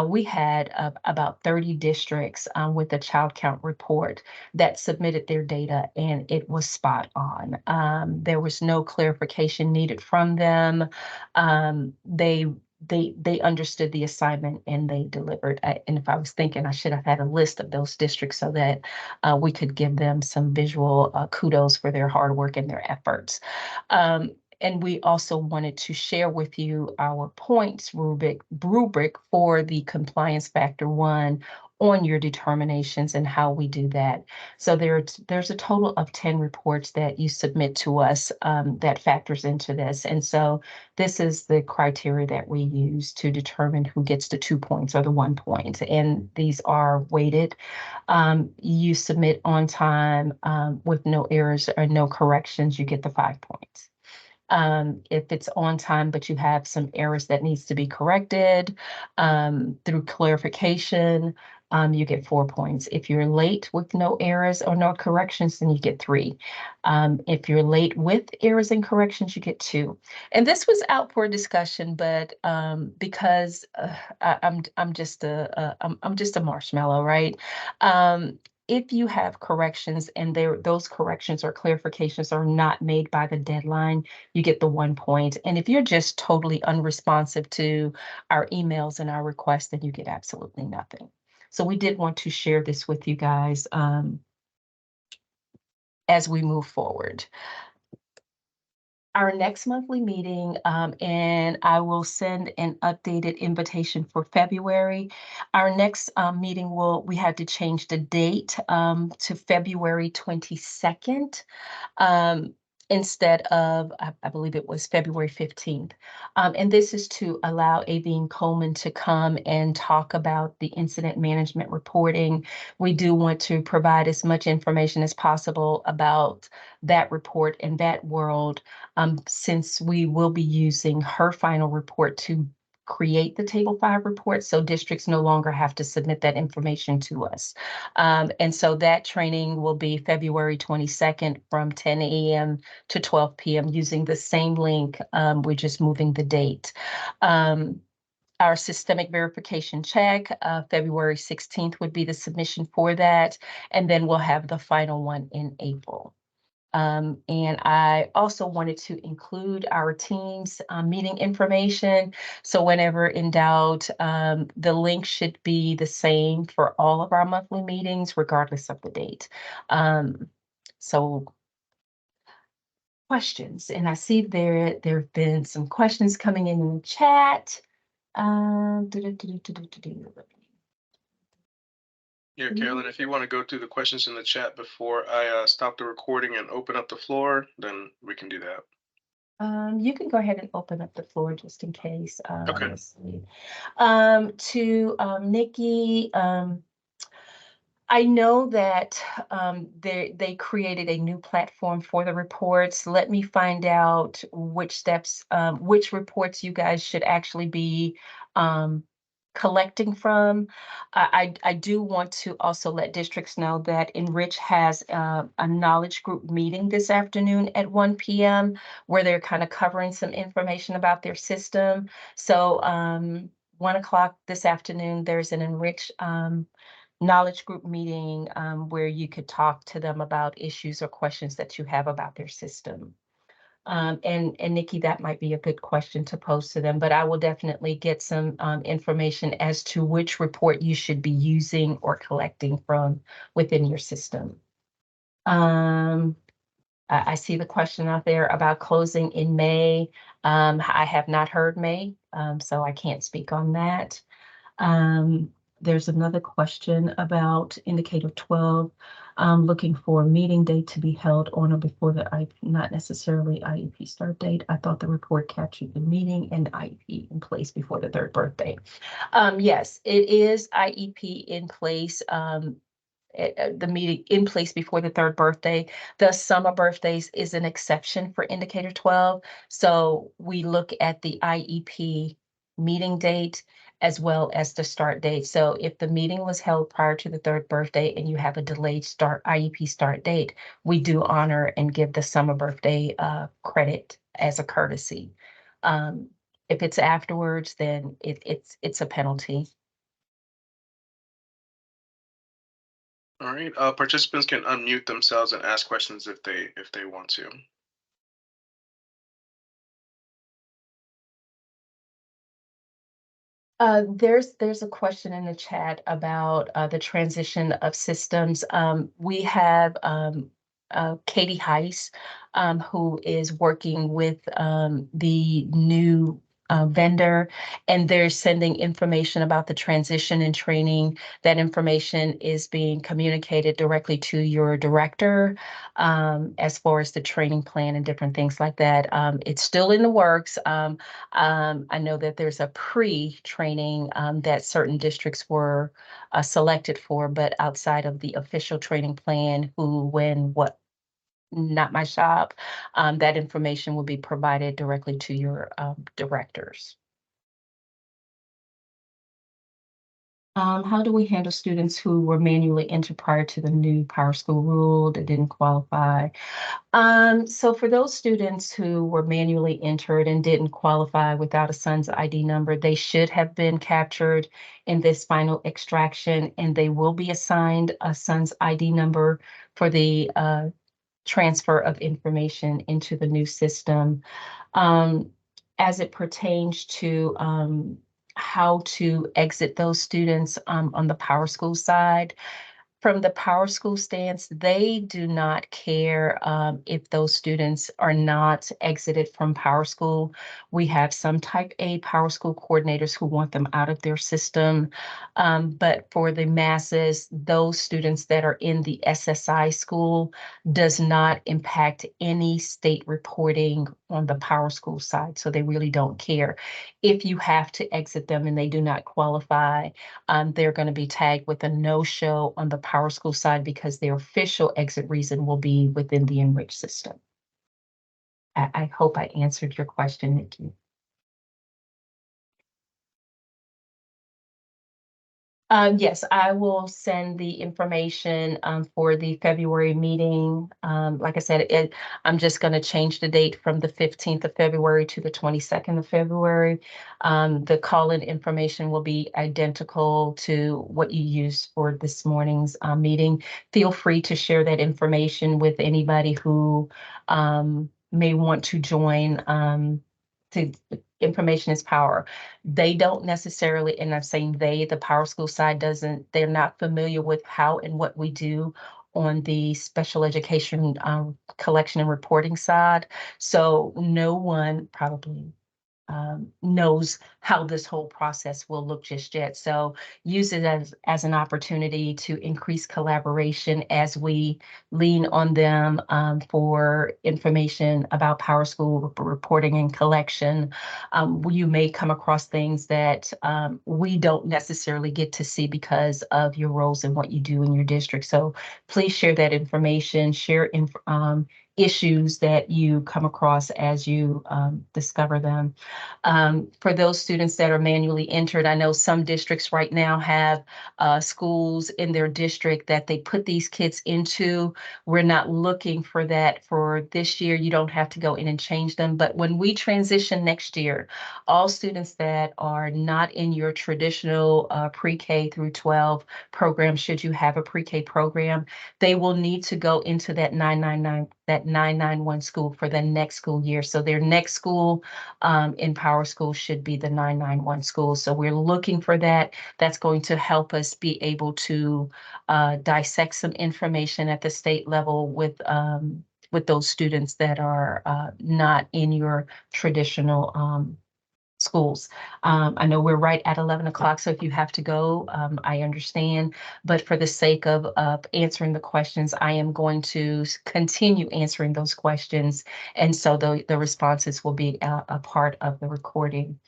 we had about 30 districts with a child count report that submitted their data, and it was spot on. There was no clarification needed from them. They understood the assignment and they delivered. And if I was thinking, I should have had a list of those districts so that we could give them some visual kudos for their hard work and their efforts. And we also wanted to share with you our points rubric for the compliance factor 1 on your determinations and how we do that. So there's a total of 10 reports that you submit to us that factors into this. And so this is the criteria that we use to determine who gets the 2 points or the 1 point. And these are weighted. You submit on time with no errors or no corrections, you get the 5 points. If it's on time, but you have some errors that needs to be corrected through clarification, you get 4 points. If you're late with no errors or no corrections, then you get 3. If you're late with errors and corrections, you get 2. And this was out for discussion, but because I'm just a marshmallow, right? If you have corrections and those corrections or clarifications are not made by the deadline, you get the 1 point. And if you're just totally unresponsive to our emails and our requests, then you get absolutely nothing. So we did want to share this with you guys as we move forward. Our next monthly meeting, and I will send an updated invitation for February. Our next meeting we had to change the date to February 22nd. Instead of, I believe it was February 15th. And this is to allow Aveen Coleman to come and talk about the incident management reporting. We do want to provide as much information as possible about that report and that world, since we will be using her final report to create the Table 5 report, so districts no longer have to submit that information to us. And so that training will be February 22nd from 10 a.m. to 12 p.m. using the same link. We're just moving the date. Our systemic verification check, February 16th would be the submission for that. And then we'll have the final one in April. And I also wanted to include our team's meeting information. So whenever in doubt, the link should be the same for all of our monthly meetings, regardless of the date. So questions, and I see there have been some questions coming in the chat. Yeah, Carolyn, if you want to go through the questions in the chat before I stop the recording and open up the floor, then we can do that. You can go ahead and open up the floor just in case. Okay. Let's see. To Nikki, I know that they created a new platform for the reports. Let me find out which steps, which reports you guys should actually be collecting from. I do want to also let districts know that Enrich has a knowledge group meeting this afternoon at 1 p.m. where they're kind of covering some information about their system. So 1 o'clock this afternoon, there's an Enrich knowledge group meeting where you could talk to them about issues or questions that you have about their system. And Nikki, that might be a good question to pose to them, but I will definitely get some information as to which report you should be using or collecting from within your system. I see the question out there about closing in May. I have not heard May, so I can't speak on that. there's another question about indicator 12, looking for a meeting date to be held on or before the IEP, not necessarily IEP start date. I thought the report captured the meeting and IEP in place before the third birthday. Yes, it is IEP in place. The meeting in place before the third birthday. The summer birthdays is an exception for indicator 12. So we look at the IEP meeting date as well as the start date. So if the meeting was held prior to the third birthday and you have a delayed IEP start date, we do honor and give the summer birthday credit as a courtesy. If it's afterwards, then it's a penalty. All right, participants can unmute themselves and ask questions if they want to. There's a question in the chat about the transition of systems. We have Katie Heiss, who is working with the new vendor, and they're sending information about the transition and training. That information is being communicated directly to your director as far as the training plan and different things like that. It's still in the works. I know that there's a pre-training that certain districts were selected for, but outside of the official training plan, who, when, what, not my shop, that information will be provided directly to your directors. How do we handle students who were manually entered prior to the new PowerSchool rule that didn't qualify? So for those students who were manually entered and didn't qualify without a SUNS ID number, they should have been captured in this final extraction, and they will be assigned a SUNS ID number for the transfer of information into the new system. As it pertains to how to exit those students on the PowerSchool side, from the PowerSchool stance, they do not care if those students are not exited from PowerSchool. We have some type A PowerSchool coordinators who want them out of their system. But for the masses, those students that are in the SSI school does not impact any state reporting on the PowerSchool side. So they really don't care. If you have to exit them and they do not qualify, they're going to be tagged with a no-show on the PowerSchool side because their official exit reason will be within the enriched system. I hope I answered your question, Nikki. Yes, I will send the information for the February meeting. Like I said, I'm just going to change the date from the 15th of February to the 22nd of February. The call-in information will be identical to what you used for this morning's meeting. Feel free to share that information with anybody who may want to join. Information is power. They don't necessarily, and I'm saying they, the PowerSchool side doesn't, they're not familiar with how and what we do on the special education collection and reporting side. So no one probably knows how this whole process will look just yet. So use it as an opportunity to increase collaboration as we lean on them for information about PowerSchool reporting and collection. You may come across things that we don't necessarily get to see because of your roles and what you do in your district. So please share that information, share issues that you come across as you discover them. For those students that are manually entered, I know some districts right now have schools in their district that they put these kids into. We're not looking for that for this year. You don't have to go in and change them. But when we transition next year, all students that are not in your traditional pre-K through 12 program, should you have a pre-K program, they will need to go into that 991 school for the next school year. So their next school in PowerSchool should be the 991 school. So we're looking for that. That's going to help us be able to dissect some information at the state level with those students that are not in your traditional schools. I know we're right at 11 o'clock, so if you have to go, I understand. But for the sake of answering the questions, I am going to continue answering those questions. And so the responses will be a part of the recording.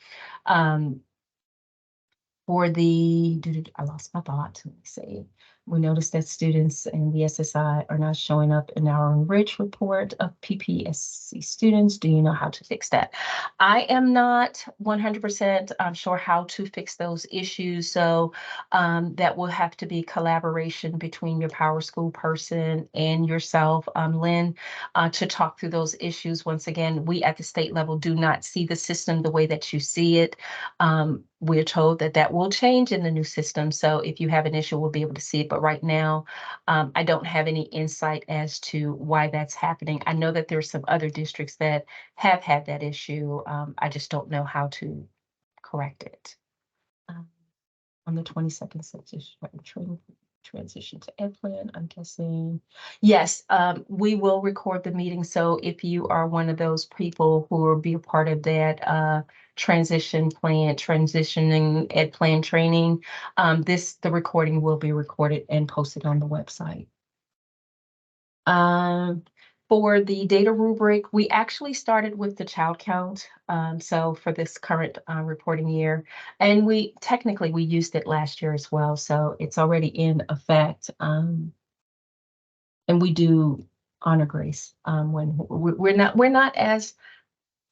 For the, I lost my thought. Let me see. We noticed that students in the SSI are not showing up in our enrich report of PPSC students. Do you know how to fix that? I am not 100% sure how to fix those issues. So that will have to be collaboration between your Power School person and yourself, Lynn, to talk through those issues. Once again, we at the state level do not see the system the way that you see it. We're told that that will change in the new system. So if you have an issue, we'll be able to see it. But right now, I don't have any insight as to why that's happening. I know that there's some other districts that have had that issue. I just don't know how to correct it. On the 22nd, transition to ed plan, I'm guessing. Yes, we will record the meeting. So if you are one of those people who will be a part of that transitioning ed plan training, the recording will be recorded and posted on the website. For the data rubric, we actually started with the child count. So for this current reporting year, and we used it last year as well. So it's already in effect. And we do honor grace when we're not as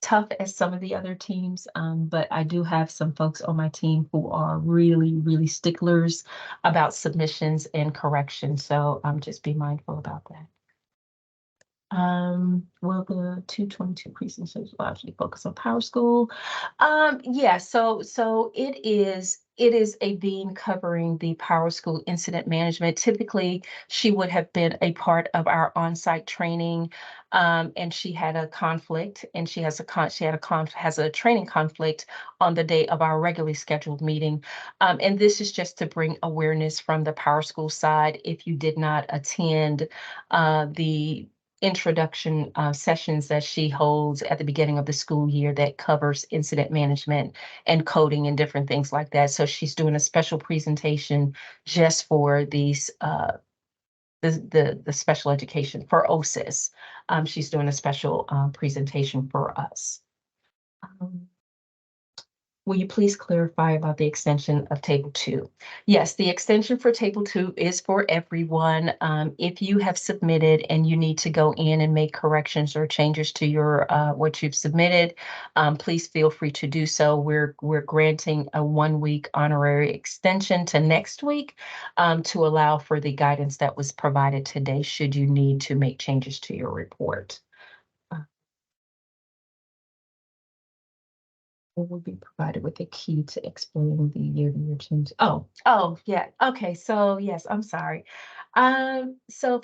tough as some of the other teams, but I do have some folks on my team who are really, really sticklers about submissions and corrections. So just be mindful about that. Will the 222 presentations largely focus on Power School? Yeah, so it is a beam covering the Power School incident management. Typically, she would have been a part of our on-site training, and she had a conflict, and she has a training conflict on the day of our regularly scheduled meeting. And this is just to bring awareness from the Power School side. If you did not attend the introduction sessions that she holds at the beginning of the school year that covers incident management and coding and different things like that. So she's doing a special presentation just for these the special education for OSIS. She's doing a special presentation for us. Will you please clarify about the extension of Table 2? Yes, the extension for Table 2 is for everyone. If you have submitted and you need to go in and make corrections or changes to your what you've submitted, please feel free to do so. We're granting a 1-week honorary extension to next week to allow for the guidance that was provided today should you need to make changes to your report. Will be provided with a key to explain the year-to-year change. Oh, yeah. Okay. So yes, I'm sorry. So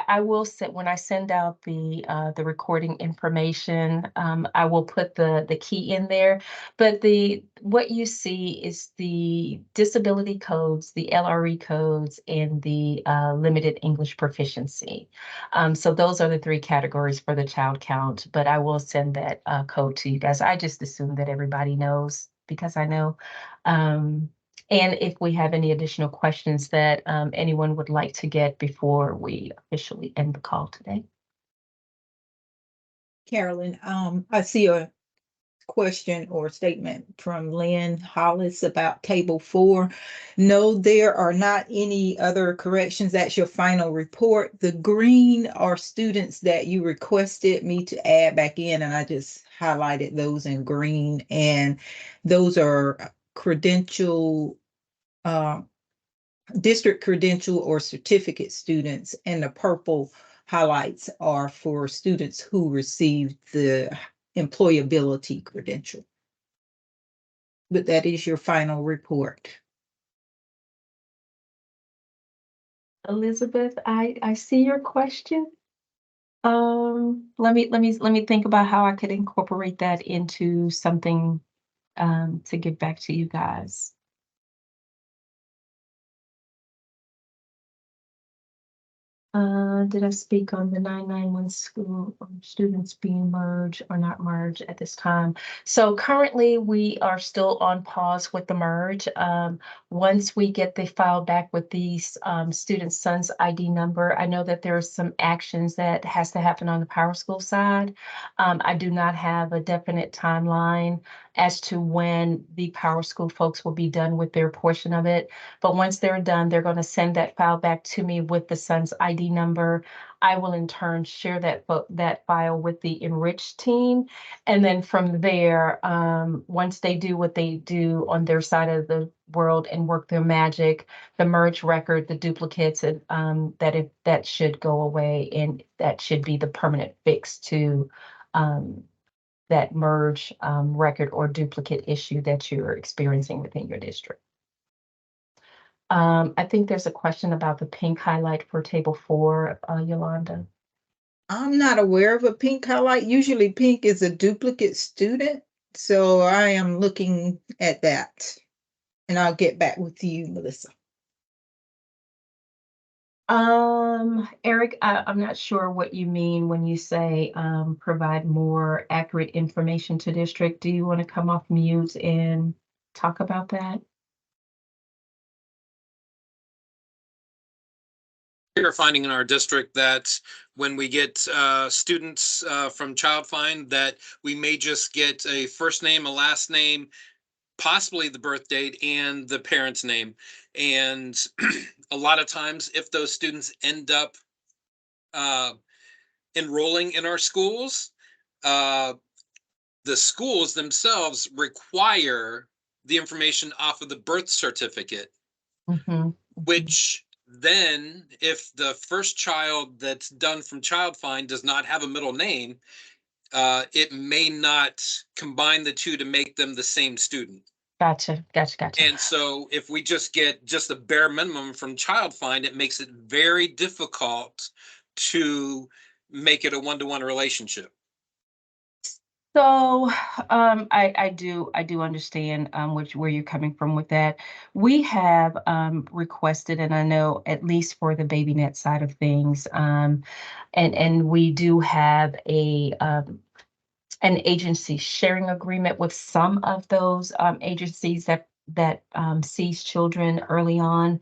I will send when I send out the recording information, I will put the key in there. But what you see is the disability codes, the LRE codes, and the limited English proficiency. So those are the 3 categories for the child count, but I will send that code to you guys. I just assume that everybody knows because I know. And if we have any additional questions that anyone would like to get before we officially end the call today. Carolyn, I see a question or statement from Lynn Hollis about Table 4. No, there are not any other corrections. That's your final report. The green are students that you requested me to add back in, and I just highlighted those in green. And those are credential, district credential or certificate students, and the purple highlights are for students who received the employability credential. But that is your final report. Elizabeth, I see your question. Let me think about how I could incorporate that into something to get back to you guys. Did I speak on the 991 school students being merged or not merged at this time? So currently we are still on pause with the merge. Once we get the file back with these student son's ID number, I know that there are some actions that has to happen on the Power School side. I do not have a definite timeline as to when the Power School folks will be done with their portion of it. But once they're done, they're going to send that file back to me with the son's ID number. I will in turn share that file with the enriched team. And then from there, once they do what they do on their side of the world and work their magic, the merge record, the duplicates, and that should go away, and that should be the permanent fix to that merge record or duplicate issue that you're experiencing within your district. I think there's a question about the pink highlight for table 4, Yolanda. I'm not aware of a pink highlight. Usually pink is a duplicate student. So I am looking at that. And I'll get back with you, Melissa. Eric, I'm not sure what you mean when you say provide more accurate information to district. Do you want to come off mute and talk about that? We are finding in our district that when we get students from Child Find, that we may just get a first name, a last name, possibly the birth date and the parent's name. And a lot of times, if those students end up enrolling in our schools, the schools themselves require the information off of the birth certificate, which then if the first child that's done from Child Find does not have a middle name, it may not combine the two to make them the same student. Gotcha. And so if we just get just the bare minimum from Child Find, it makes it very difficult to make it a one-to-one relationship. So I do understand where you're coming from with that. We have requested, and I know at least for the BabyNet side of things, and we do have an agency sharing agreement with some of those agencies that sees children early on.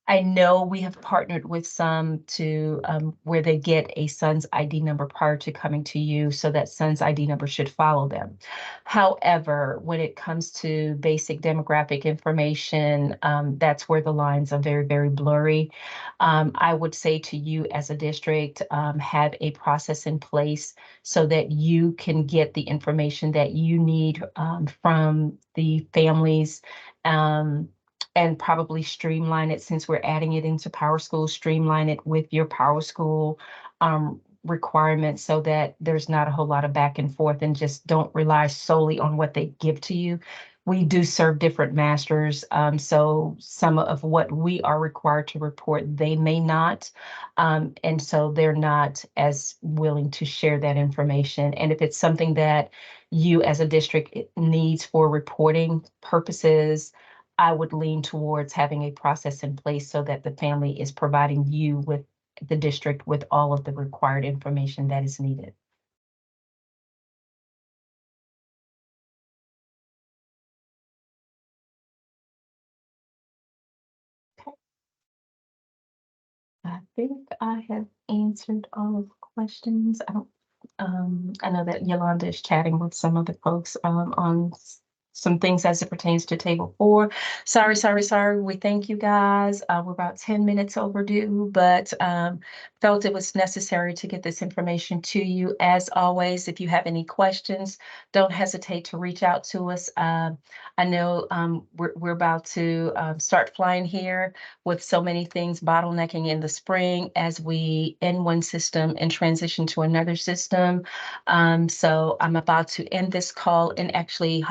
I know we have partnered with some to where they get a son's ID number prior to coming to you, so that son's ID number should follow them. However, when it comes to basic demographic information, that's where the lines are very, very blurry. I would say to you as a district, have a process in place so that you can get the information that you need from the families. And probably streamline it, since we're adding it into Power School, streamline it with your Power School requirements so that there's not a whole lot of back and forth, and just don't rely solely on what they give to you. We do serve different masters, so some of what we are required to report, they may not, and so they're not as willing to share that information. And if it's something that you as a district needs for reporting purposes, I would lean towards having a process in place so that the family is providing you with the district with all of the required information that is needed. Okay. I think I have answered all of the questions. I know that Yolanda is chatting with some of the folks on some things as it pertains to table 4. Sorry. We thank you guys. We're about 10 minutes overdue, but felt it was necessary to get this information to you. As always, if you have any questions, don't hesitate to reach out to us. I know we're about to start flying here with so many things bottlenecking in the spring as we end one system and transition to another system. So I'm about to end this call and actually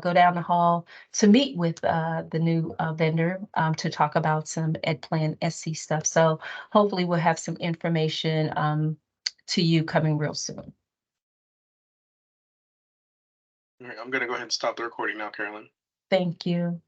go down the hall to meet with the new vendor to talk about some EdPlan SC stuff. So hopefully we'll have some information to you coming real soon. All right, I'm going to go ahead and stop the recording now, Carolyn. Thank you.